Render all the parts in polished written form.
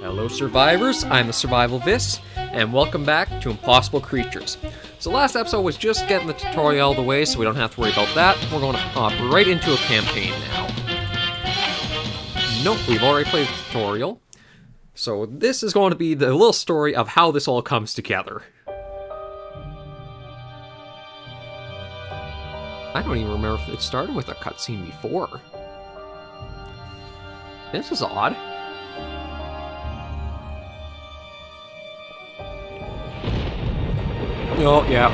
Hello survivors, I'm the SurvivalVis, and welcome back to Impossible Creatures. So last episode was just getting the tutorial out of the way, so we don't have to worry about that. We're going to hop right into a campaign now. Nope, we've already played the tutorial. So this is going to be the little story of how this all comes together. I don't even remember if it started with a cutscene before. This is odd. Oh, yeah,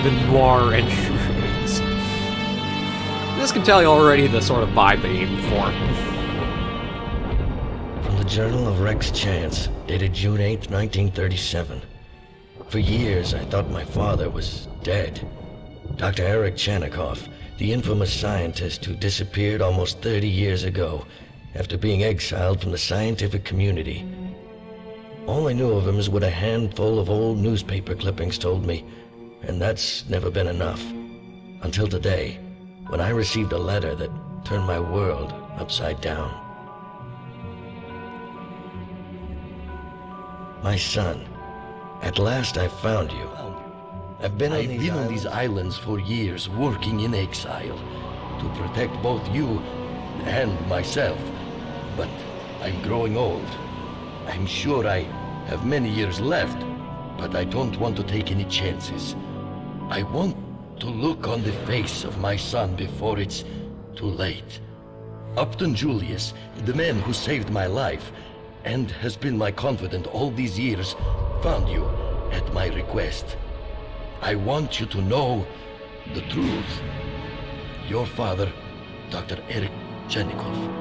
the noir entrance. This can tell you already the sort of vibe they aimed for. From the Journal of Rex Chance, dated June 8th, 1937. For years, I thought my father was dead. Dr. Eric Chanikoff, the infamous scientist who disappeared almost 30 years ago after being exiled from the scientific community. All I knew of him is what a handful of old newspaper clippings told me, and that's never been enough. Until today, when I received a letter that turned my world upside down. My son, at last I found you. I've been on these islands for years, working in exile, to protect both you and myself. But I'm growing old. I'm sure I have many years left, but I don't want to take any chances. I want to look on the face of my son before it's too late. Upton Julius, the man who saved my life, and has been my confidant all these years, found you at my request. I want you to know the truth. Your father, Dr. Eric Chanikoff.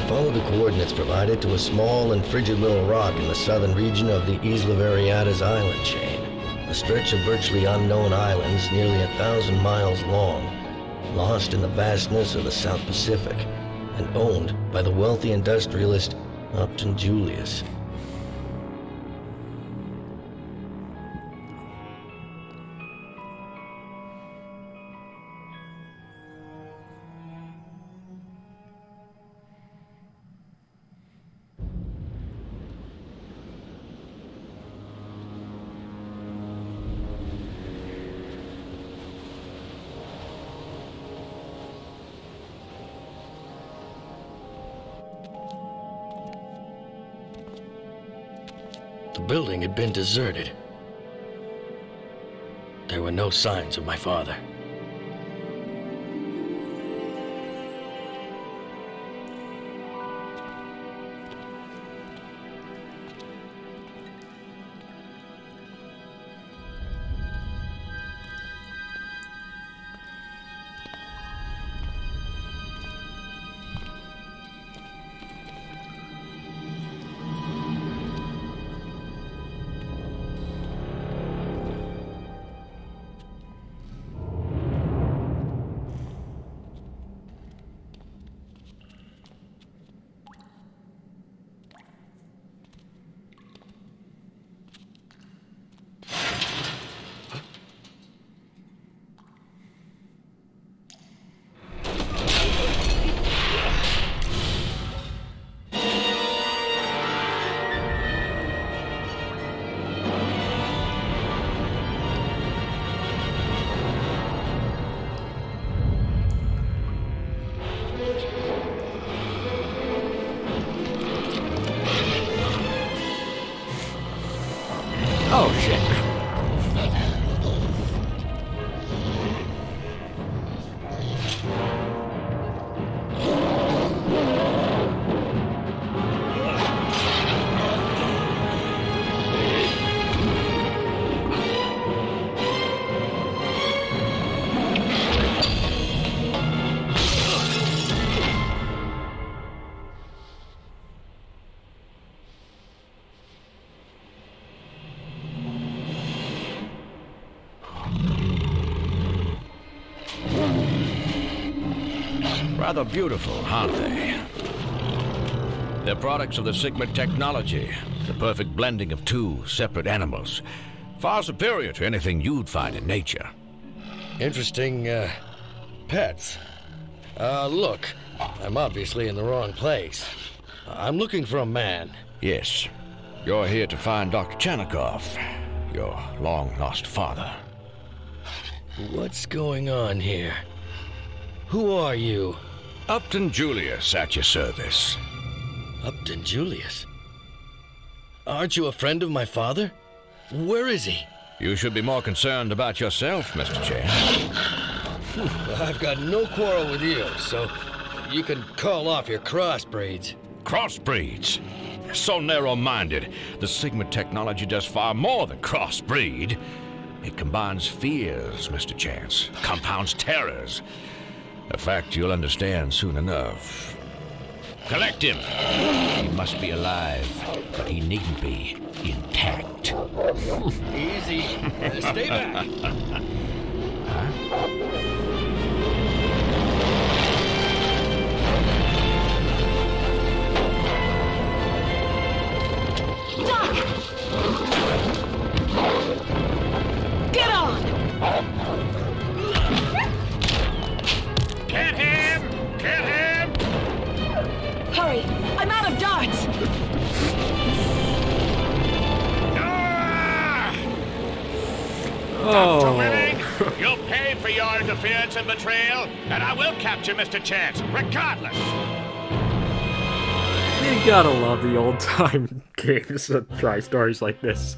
Follow the coordinates provided to a small and frigid little rock in the southern region of the Isla Variadas island chain, a stretch of virtually unknown islands nearly 1,000 miles long, lost in the vastness of the South Pacific, and owned by the wealthy industrialist Upton Julius. The building had been deserted. There were no signs of my father. Oh shit. Rather beautiful, aren't they? They're products of the Sigma technology, the perfect blending of two separate animals. Far superior to anything you'd find in nature. Interesting, pets. Look, I'm obviously in the wrong place. I'm looking for a man. Yes, you're here to find Dr. Chanikov, your long-lost father. What's going on here? Who are you? Upton Julius at your service. Upton Julius? Aren't you a friend of my father? Where is he? You should be more concerned about yourself, Mr. Chance. I've got no quarrel with you, so you can call off your crossbreeds. Crossbreeds? So narrow-minded. The Sigma technology does far more than crossbreed. It combines fears, Mr. Chance, compounds terrors. A fact you'll understand soon enough. Collect him. He must be alive, but he needn't be intact. Easy. Stay back. Doc! Get on! Get him! Get him! Hurry! I'm out of darts! Dr. Willing, you'll pay for your interference and betrayal, and I will capture Mr. Chance, regardless. You gotta love the old-time games that try stories like this.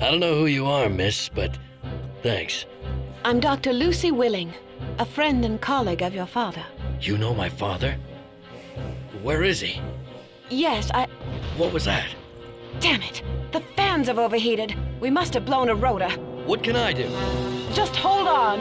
I don't know who you are, miss, but thanks. I'm Dr. Lucy Willing, a friend and colleague of your father. You know my father? Where is he? Yes, What was that? Damn it! The fans have overheated. We must have blown a rotor. What can I do? Just hold on.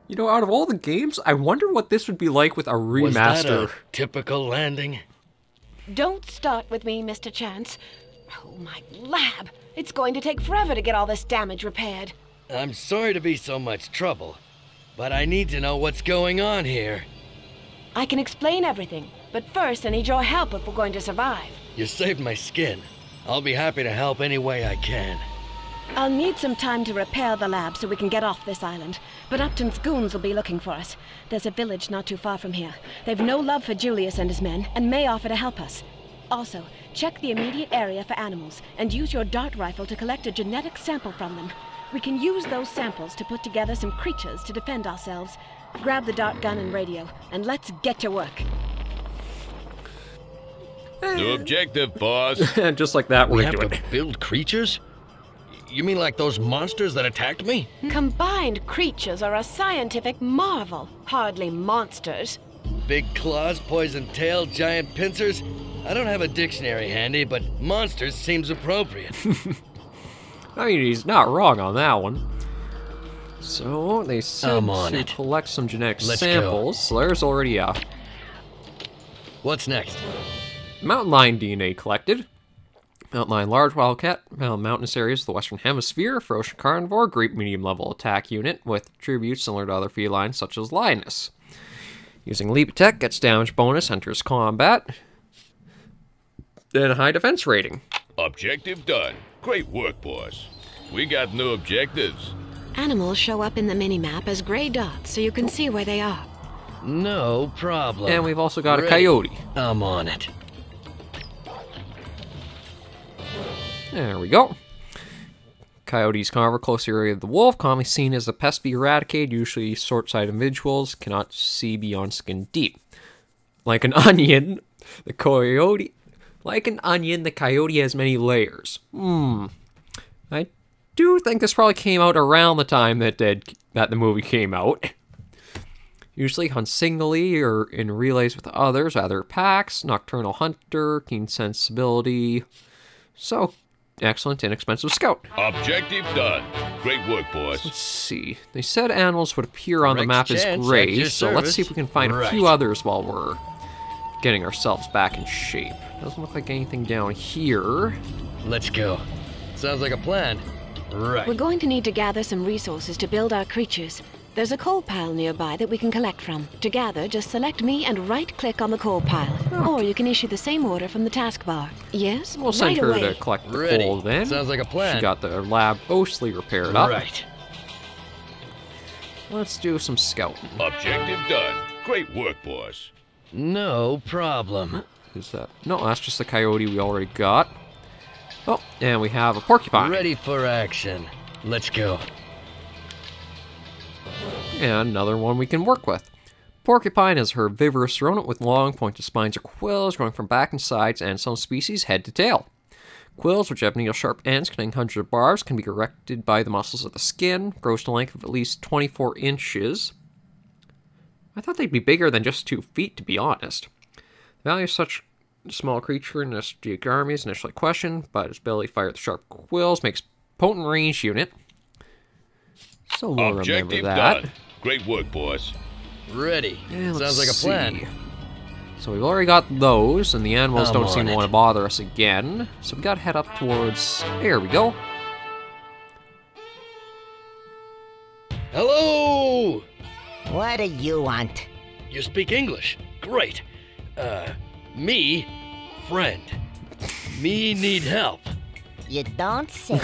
You know, out of all the games, I wonder what this would be like with a remaster. Was that a typical landing? Don't start with me, Mr. Chance. Oh, my lab. It's going to take forever to get all this damage repaired. I'm sorry to be so much trouble, but I need to know what's going on here. I can explain everything, but first I need your help if we're going to survive. You saved my skin. I'll be happy to help any way I can. I'll need some time to repair the lab so we can get off this island, but Upton's goons will be looking for us. There's a village not too far from here. They've no love for Julius and his men, and may offer to help us. Also, check the immediate area for animals, and use your dart rifle to collect a genetic sample from them. We can use those samples to put together some creatures to defend ourselves. Grab the dart gun and radio, and let's get to work. New objective, boss. Just like that, We we're have doing to it. build creatures? You mean like those monsters that attacked me? Combined creatures are a scientific marvel, hardly monsters. Big claws, poison tail, giant pincers? I don't have a dictionary handy, but monsters seems appropriate. I mean, he's not wrong on that one. So, they said I'm on to it. collect some genetic Let's samples. go. So there's already a What's next? mountain lion DNA collected. Mountain lion large wildcat, found in mountainous areas of the Western Hemisphere, ferocious carnivore, great medium-level attack unit with attributes similar to other felines such as lioness. Using leap attack, gets damage bonus, enters combat, then a high defense rating. Objective done. Great work, boss. We got new objectives. Animals show up in the minimap as gray dots so you can see where they are. No problem. And we've also got a Ready. coyote. I'm on it. There we go. Coyotes carnivore close to the area of the wolf, commonly seen as a pest to be eradicated, usually short-sighted individuals, cannot see beyond skin deep. Like an onion, the coyote has many layers. I do think this probably came out around the time that the movie came out. Usually hunts singly or in relays with others, either packs, nocturnal hunter, keen sensibility. So, excellent, inexpensive scout. Objective done. Great work, boss. Let's see. They said animals would appear on the map as Chance, at gray, your so let's see if we can find a few Right. others while we're getting ourselves back in shape. Doesn't look like anything down here. Let's go. Sounds like a plan. Right. We're going to need to gather some resources to build our creatures. There's a coal pile nearby that we can collect from. To gather, just select me and right-click on the coal pile. Or you can issue the same order from the taskbar. Yes, We'll send right her away. to collect the Ready. coal then. Sounds like a plan. She got the lab mostly repaired up. Right. Let's do some scouting. Objective done. Great work, boss. No problem. Who's that? No, that's just the coyote we already got. Oh, and we have a porcupine. Ready for action. Let's go. And another one we can work with. Porcupine is a herbivorous rodent with long pointed spines or quills growing from back and sides, and some species head to tail. Quills, which have needle-sharp ends containing hundreds of barbs, can be erected by the muscles of the skin, grows to a length of at least 24 inches. I thought they'd be bigger than just 2 feet, to be honest. The value of such a small creature in this army is initially questioned, but its ability to fire with sharp quills makes potent range unit. So we'll remember Objective that. done. Great work, boss. Ready. Yeah, Sounds like a let's plan. see. So we've already got those, and the animals I'm don't seem on to it. want to bother us again. So we gotta head up towards... There we go. Hello! What do you want? You speak English. Great. Me, friend. Me need help. You don't say.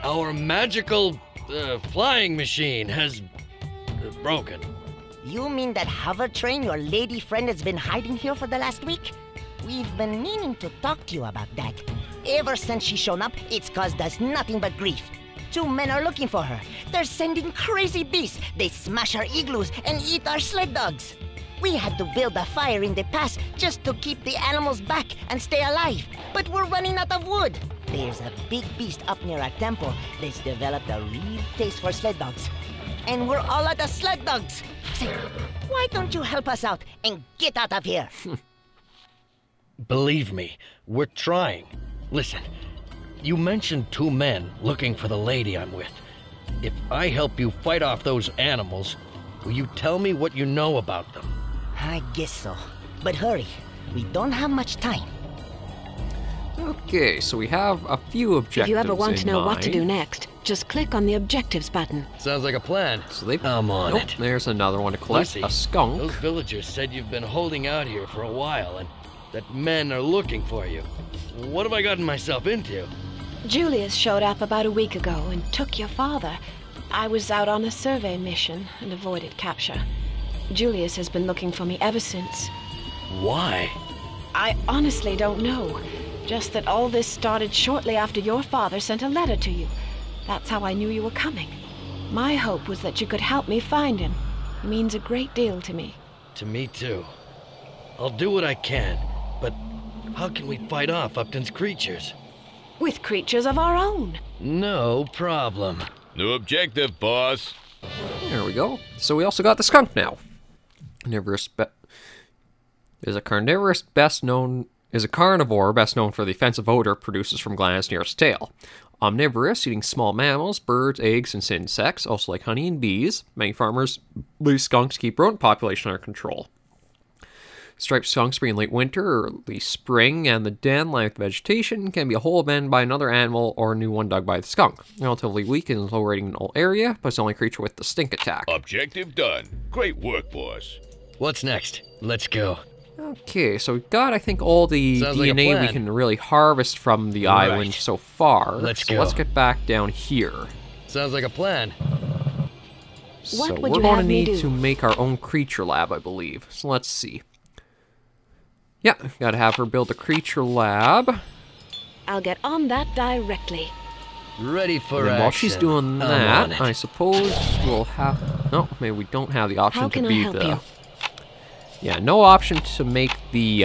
Our magical flying machine has broken. You mean that hover train your lady friend has been hiding here for the last week? We've been meaning to talk to you about that. Ever since she's shown up, it's caused us nothing but grief. 2 men are looking for her. They're sending crazy beasts. They smash our igloos and eat our sled dogs. We had to build a fire in the pass just to keep the animals back and stay alive. But we're running out of wood. There's a big beast up near our temple that's developed a real taste for sled dogs. And we're all out of sled dogs. Say, why don't you help us out and get out of here? Believe me, we're trying. Listen, you mentioned 2 men looking for the lady I'm with. If I help you fight off those animals, will you tell me what you know about them? I guess so. But hurry, we don't have much time. Okay, so we have a few objectives If you ever want to in know what to mind. do next, just click on the objectives button. Sounds like a plan. So they... I'm on Nope, it. there's another one to collect. Lucy, A skunk. Those villagers said you've been holding out here for a while and that men are looking for you. What have I gotten myself into? Julius showed up about a week ago and took your father. I was out on a survey mission and avoided capture. Julius has been looking for me ever since. Why? I honestly don't know. Just that all this started shortly after your father sent a letter to you. That's how I knew you were coming. My hope was that you could help me find him. He means a great deal to me. To me too. I'll do what I can, but how can we fight off Upton's creatures? With creatures of our own. No problem. New objective, boss. There we go. So we also got the skunk now. Is a carnivore best known for the offensive odor it produces from glands near its tail. Omnivorous, eating small mammals, birds, eggs, and insects, also like honey and bees. Many farmers use skunks to keep rodent population under control. Striped skunks breed in late winter or early spring, and the den, like vegetation, can be a hole abandoned by another animal or a new one dug by the skunk. Relatively weak in low rating in all area, but it's the only creature with the stink attack. Objective done. Great work, boss. What's next? Let's go. Okay, so we've got, I think, all the Sounds like a DNA we plan. can really harvest from the Right. island so far. Let's so go. let's get back down here. Sounds like a plan. What So would we're you going have to me need do? to make our own creature lab, I believe. So let's see. Yeah, gotta have her build a creature lab. I'll get on that directly. Ready for And then action. while she's doing I'm on that, it. I suppose we'll have... No, maybe we don't have the option How to can I be help the... you? Yeah, no option to make the...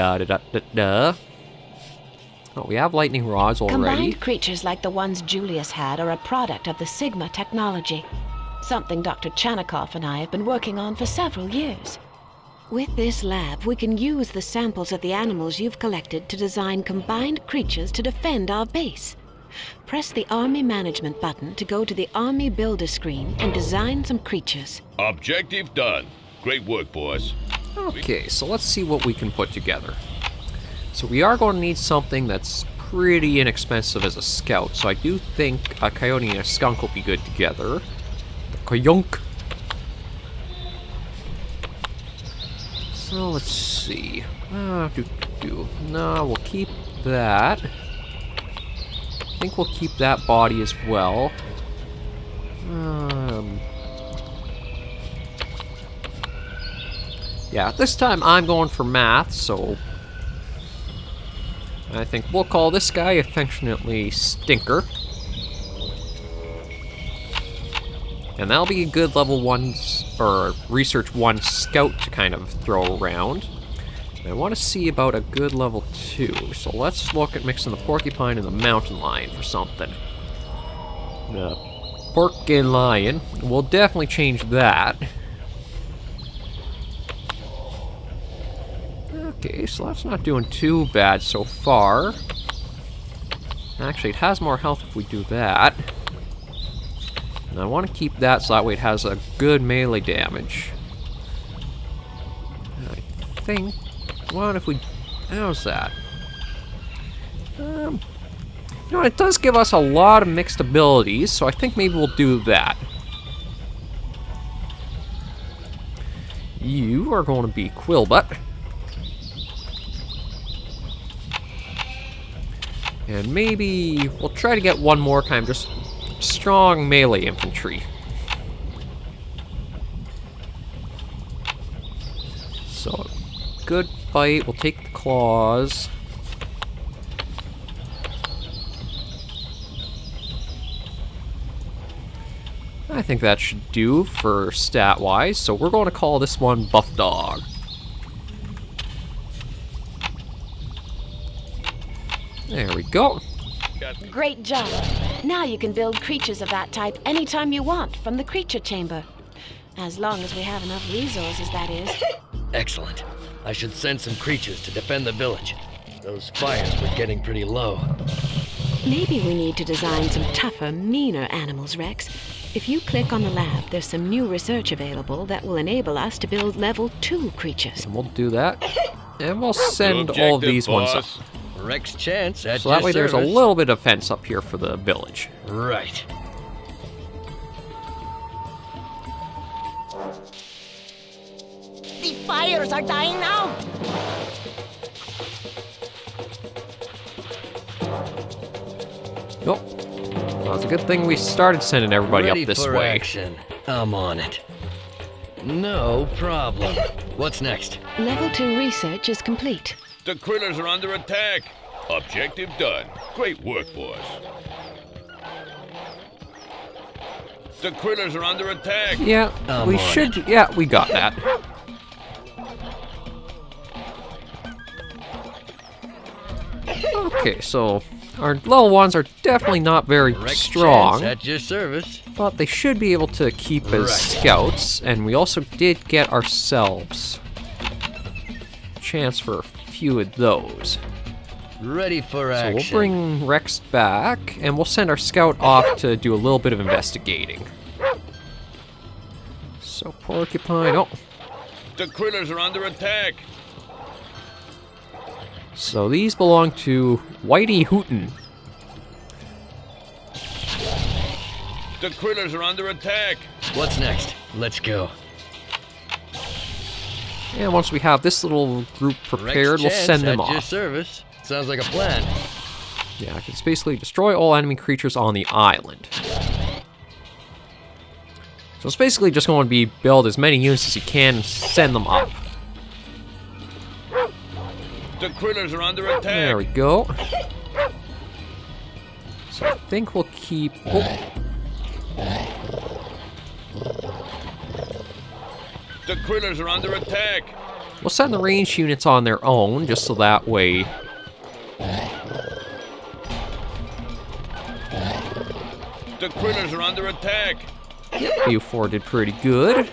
Oh, we have lightning rods already. Combined creatures like the ones Julius had are a product of the Sigma technology. Something Dr. Chanikoff and I have been working on for several years. With this lab, we can use the samples of the animals you've collected to design combined creatures to defend our base. Press the Army Management button to go to the Army Builder screen and design some creatures. Objective done. Great work, boys. Okay, so let's see what we can put together. So we are going to need something that's pretty inexpensive as a scout, so I do think a coyote and a skunk will be good together. The coyunk. So let's see. No, we'll keep that. I think we'll keep that body as well. Yeah, this time I'm going for math, so I think we'll call this guy affectionately Stinker. And that'll be a good level 1 or research 1 scout to kind of throw around. And I want to see about a good level 2. So let's look at mixing the porcupine and the mountain lion for something. The pork and lion, we'll definitely change that. Okay, so that's not doing too bad so far. Actually, it has more health if we do that. And I want to keep that so that way it has a good melee damage. I think... What if we... How's that? You know, it does give us a lot of mixed abilities, so I think maybe we'll do that. You are going to be Quillbutt. And maybe we'll try to get one more kind of just strong melee infantry. So, good fight. We'll take the claws. I think that should do for stat-wise. So we're going to call this one Buff Dog. There we go. Great job. Now you can build creatures of that type anytime you want from the creature chamber. As long as we have enough resources, that is. Excellent. I should send some creatures to defend the village. Those fires were getting pretty low. Maybe we need to design some tougher, meaner animals, Rex. If you click on the lab, there's some new research available that will enable us to build level 2 creatures. And we'll do that. And we'll send all of these ones up. Rex Chance at So that your way there's a service. little bit of fence up here for the village. Right. The fires are dying now. Nope. Well, it's a good thing we started sending everybody Ready up this for way. action. I'm on it. No problem. What's next? Level 2 research is complete. The critters are under attack. Objective done. Great work, boys. The critters are under attack. Yeah, I'm we on should. Yeah, we got that. Okay, so our level 1s are definitely not very Rex strong, Chance at your service. but they should be able to keep as Right. scouts, and we also did get ourselves a chance for a few of those. Ready for So action. we'll bring Rex back, and we'll send our scout off to do a little bit of investigating. So Porcupine, oh, The critters are under attack. so these belong to Whitey Hooten. The critters are under attack. What's next? Let's go. And once we have this little group prepared, Rex we'll Chance send them at your off. service. Sounds like a plan. Yeah, it's basically destroy all enemy creatures on the island. So it's basically just going to be build as many units as you can and send them up. The critters are under attack. There we go. So I think we'll keep... Oh, The critters are under attack. we'll send the ranged units on their own, just so that way... The critters are under attack. You four did pretty good.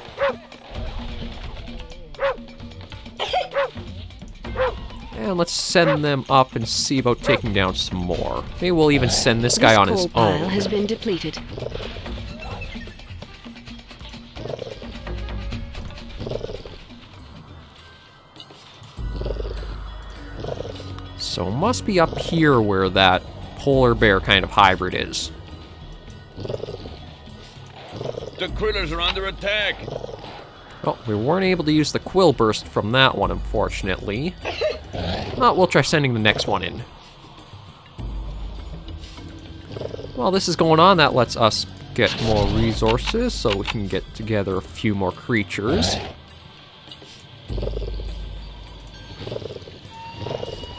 And let's send them up and see about taking down some more. Maybe we'll even send this guy on his coal pile own. has been depleted. So it must be up here where that polar bear kind of hybrid is. The critters are under attack. Oh, we weren't able to use the quill burst from that one, unfortunately. Well, we'll try sending the next one in. While this is going on, that lets us get more resources, so we can get together a few more creatures.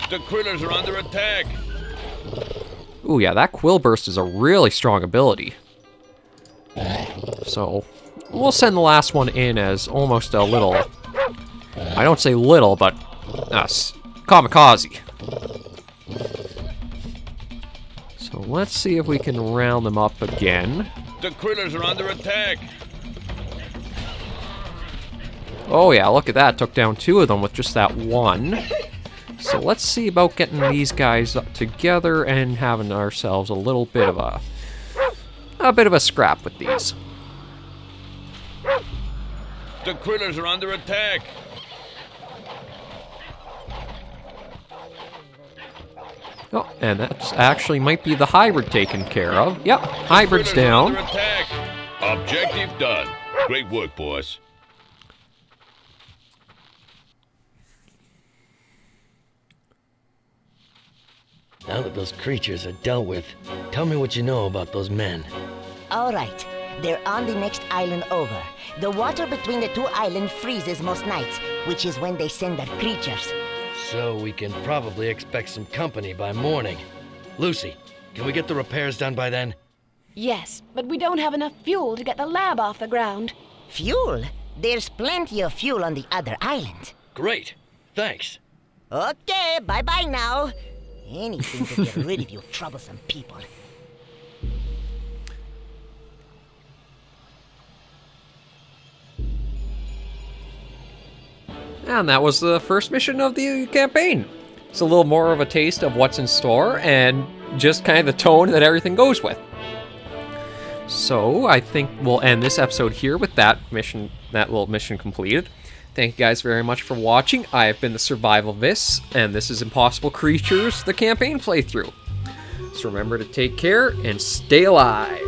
The critters are under attack. Ooh, yeah, that quill burst is a really strong ability. So, we'll send the last one in as almost a little... I don't say little, but... kamikaze. So let's see if we can round them up again. The critters are under attack. Oh yeah, look at that. Took down 2 of them with just that one. So let's see about getting these guys up together and having ourselves a little bit of a scrap with these. The critters are under attack. Oh, and that actually might be the hybrid taken care of. Yep, hybrid's down. Under attack. Objective done. Great work, boys. Now that those creatures are dealt with, tell me what you know about those men. All right. They're on the next island over. The water between the 2 islands freezes most nights, which is when they send their creatures. So we can probably expect some company by morning. Lucy, can we get the repairs done by then? Yes, but we don't have enough fuel to get the lab off the ground. Fuel? There's plenty of fuel on the other island. Great. Thanks. Okay, bye-bye now. Anything to get rid of you troublesome people. And that was the first mission of the campaign. It's a little more of a taste of what's in store and just kind of the tone that everything goes with. So I think we'll end this episode here with that little mission completed. Thank you guys very much for watching. I have been the SurvivalVis, and this is Impossible Creatures, the campaign playthrough. So remember to take care and stay alive.